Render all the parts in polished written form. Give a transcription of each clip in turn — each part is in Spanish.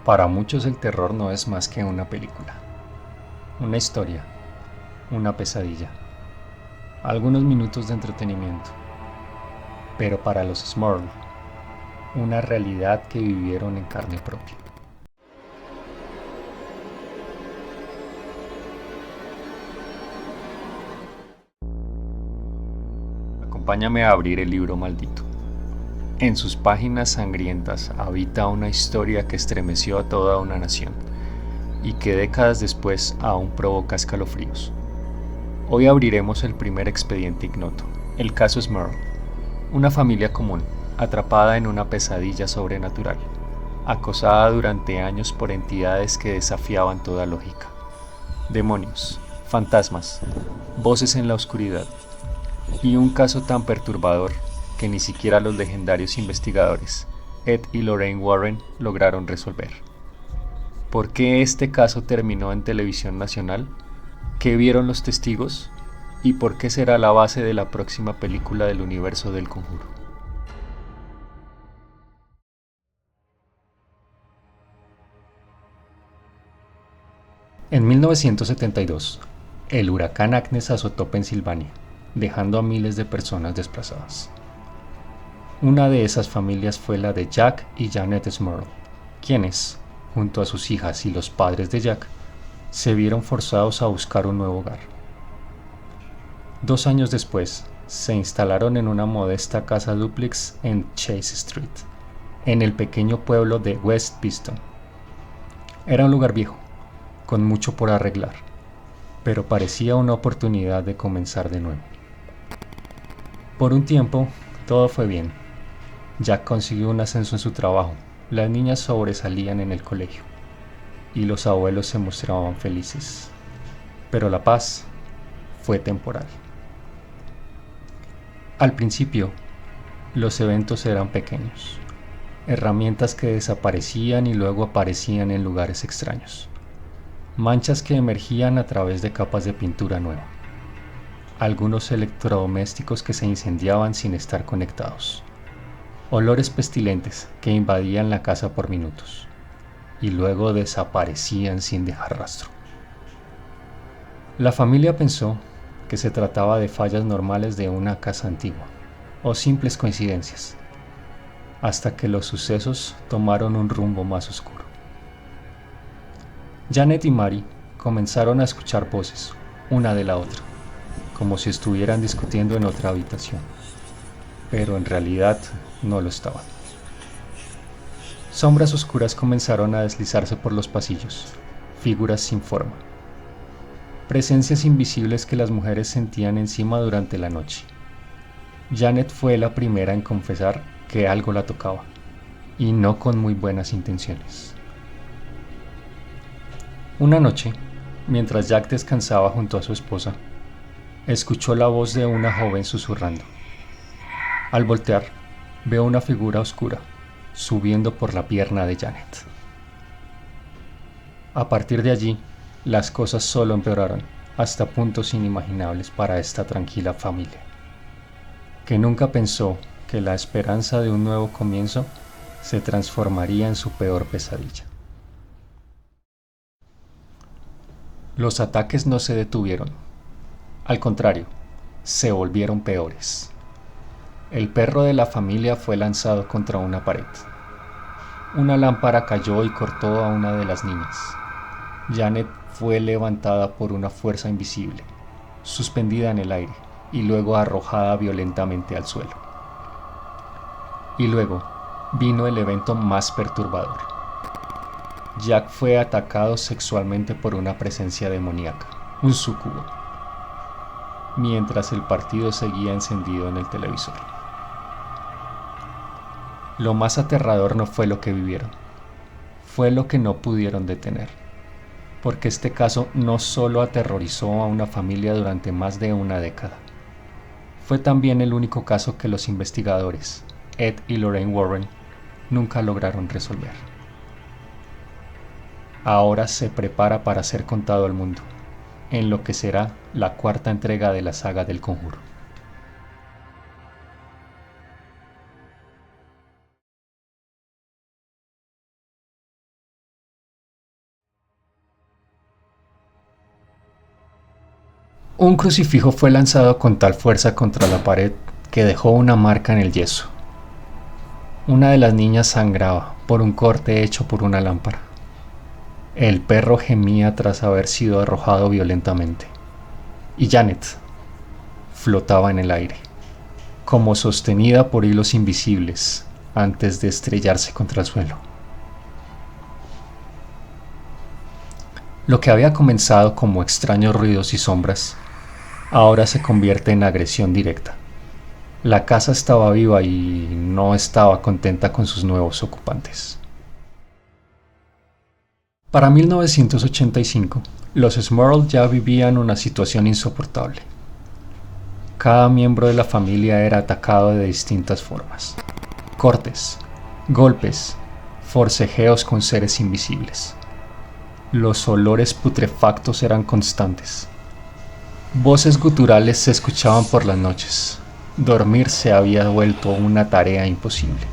Para muchos el terror no es más que una película, una historia, una pesadilla, algunos minutos de entretenimiento, pero para los Smurl, una realidad que vivieron en carne propia. Acompáñame a abrir el libro maldito. En sus páginas sangrientas habita una historia que estremeció a toda una nación y que décadas después aún provoca escalofríos. Hoy abriremos el primer expediente ignoto, el caso Smurl, una familia común, atrapada en una pesadilla sobrenatural, acosada durante años por entidades que desafiaban toda lógica. Demonios, fantasmas, voces en la oscuridad, y un caso tan perturbador que ni siquiera los legendarios investigadores Ed y Lorraine Warren lograron resolver. ¿Por qué este caso terminó en televisión nacional? ¿Qué vieron los testigos? ¿Y por qué será la base de la próxima película del universo del Conjuro? En 1972, el huracán Agnes azotó Pensilvania, dejando a miles de personas desplazadas. Una de esas familias fue la de Jack y Janet Smurl, quienes, junto a sus hijas y los padres de Jack, se vieron forzados a buscar un nuevo hogar. 2 años después, se instalaron en una modesta casa dúplex en Chase Street, en el pequeño pueblo de West Piston. Era un lugar viejo, con mucho por arreglar, pero parecía una oportunidad de comenzar de nuevo. Por un tiempo, todo fue bien. Jack consiguió un ascenso en su trabajo, las niñas sobresalían en el colegio, y los abuelos se mostraban felices. Pero la paz fue temporal. Al principio, los eventos eran pequeños, herramientas que desaparecían y luego aparecían en lugares extraños, manchas que emergían a través de capas de pintura nueva, algunos electrodomésticos que se incendiaban sin estar conectados, olores pestilentes que invadían la casa por minutos y luego desaparecían sin dejar rastro. La familia pensó que se trataba de fallas normales de una casa antigua o simples coincidencias, hasta que los sucesos tomaron un rumbo más oscuro. Janet y Mary comenzaron a escuchar voces, una de la otra, como si estuvieran discutiendo en otra habitación, pero en realidad no lo estaban. Sombras oscuras comenzaron a deslizarse por los pasillos, figuras sin forma, presencias invisibles que las mujeres sentían encima durante la noche. Janet fue la primera en confesar que algo la tocaba, y no con muy buenas intenciones. Una noche, mientras Jack descansaba junto a su esposa, escuchó la voz de una joven susurrando. Al voltear, veo una figura oscura subiendo por la pierna de Janet. A partir de allí, las cosas solo empeoraron hasta puntos inimaginables para esta tranquila familia, que nunca pensó que la esperanza de un nuevo comienzo se transformaría en su peor pesadilla. Los ataques no se detuvieron, al contrario, se volvieron peores. El perro de la familia fue lanzado contra una pared. Una lámpara cayó y cortó a una de las niñas. Janet fue levantada por una fuerza invisible, suspendida en el aire y luego arrojada violentamente al suelo. Y luego vino el evento más perturbador. Jack fue atacado sexualmente por una presencia demoníaca, un súcubo, mientras el partido seguía encendido en el televisor. Lo más aterrador no fue lo que vivieron, fue lo que no pudieron detener, porque este caso no solo aterrorizó a una familia durante más de una década, fue también el único caso que los investigadores, Ed y Lorraine Warren, nunca lograron resolver. Ahora se prepara para ser contado al mundo, en lo que será la cuarta entrega de la saga del Conjuro. Un crucifijo fue lanzado con tal fuerza contra la pared que dejó una marca en el yeso. Una de las niñas sangraba por un corte hecho por una lámpara. El perro gemía tras haber sido arrojado violentamente. Y Janet flotaba en el aire, como sostenida por hilos invisibles antes de estrellarse contra el suelo. Lo que había comenzado como extraños ruidos y sombras, ahora se convierte en agresión directa. La casa estaba viva y no estaba contenta con sus nuevos ocupantes. Para 1985, los Smurl ya vivían una situación insoportable. Cada miembro de la familia era atacado de distintas formas. Cortes, golpes, forcejeos con seres invisibles. Los olores putrefactos eran constantes. Voces guturales se escuchaban por las noches. Dormir se había vuelto una tarea imposible.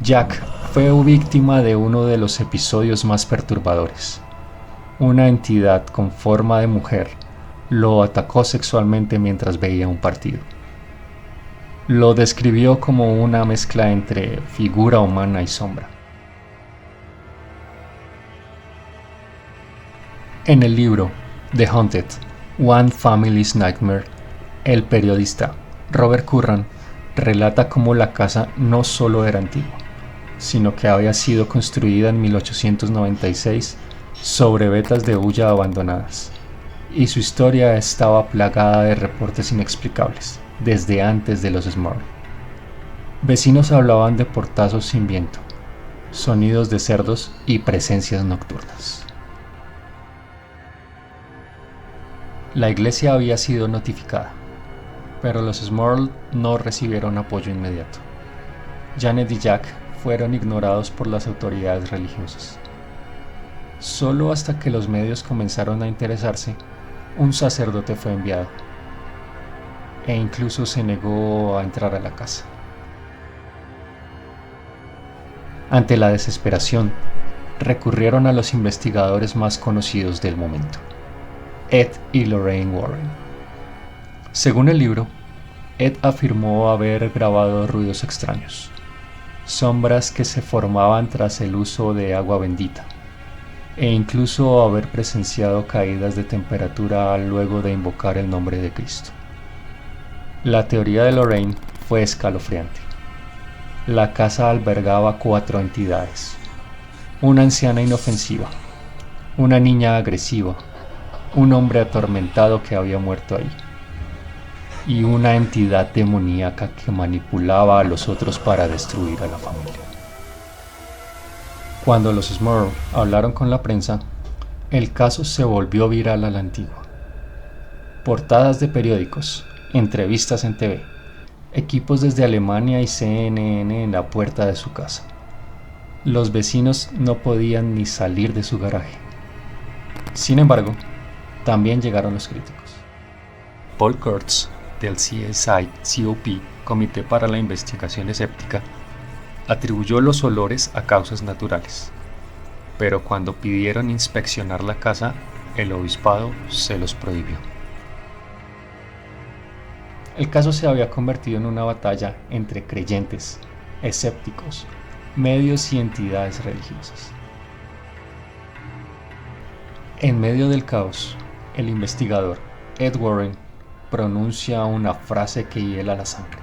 Jack fue víctima de uno de los episodios más perturbadores. Una entidad con forma de mujer lo atacó sexualmente mientras veía un partido. Lo describió como una mezcla entre figura humana y sombra. En el libro The Haunted, One Family's Nightmare, el periodista Robert Curran relata cómo la casa no solo era antigua, sino que había sido construida en 1896 sobre vetas de hulla abandonadas, y su historia estaba plagada de reportes inexplicables, desde antes de los Smurl. Vecinos hablaban de portazos sin viento, sonidos de cerdos y presencias nocturnas. La iglesia había sido notificada, pero los Smurl no recibieron apoyo inmediato. Janet y Jack fueron ignorados por las autoridades religiosas. Solo hasta que los medios comenzaron a interesarse, un sacerdote fue enviado, e incluso se negó a entrar a la casa. Ante la desesperación, recurrieron a los investigadores más conocidos del momento, Ed y Lorraine Warren. Según el libro, Ed afirmó haber grabado ruidos extraños, sombras que se formaban tras el uso de agua bendita, e incluso haber presenciado caídas de temperatura luego de invocar el nombre de Cristo. La teoría de Lorraine fue escalofriante. La casa albergaba 4 entidades: una anciana inofensiva, una niña agresiva, un hombre atormentado que había muerto ahí, y una entidad demoníaca que manipulaba a los otros para destruir a la familia. Cuando los Smurl hablaron con la prensa, el caso se volvió viral a la antigua. Portadas de periódicos, entrevistas en TV, equipos desde Alemania y CNN en la puerta de su casa. Los vecinos no podían ni salir de su garaje. Sin embargo, también llegaron los críticos. Paul Kurtz, del CSI-COP, Comité para la Investigación Escéptica, atribuyó los olores a causas naturales, pero cuando pidieron inspeccionar la casa, el obispado se los prohibió. El caso se había convertido en una batalla entre creyentes, escépticos, medios y entidades religiosas. En medio del caos, el investigador Ed Warren pronuncia una frase que hiela la sangre.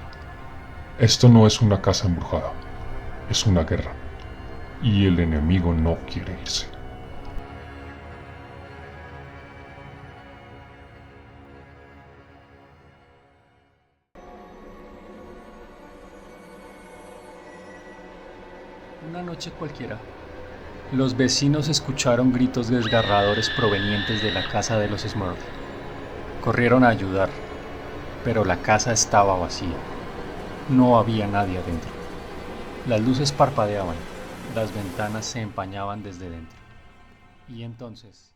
Esto no es una casa embrujada, es una guerra, y el enemigo no quiere irse. Una noche cualquiera, los vecinos escucharon gritos desgarradores provenientes de la casa de los Smurl. Corrieron a ayudar, pero la casa estaba vacía. No había nadie adentro. Las luces parpadeaban, las ventanas se empañaban desde dentro. Y entonces...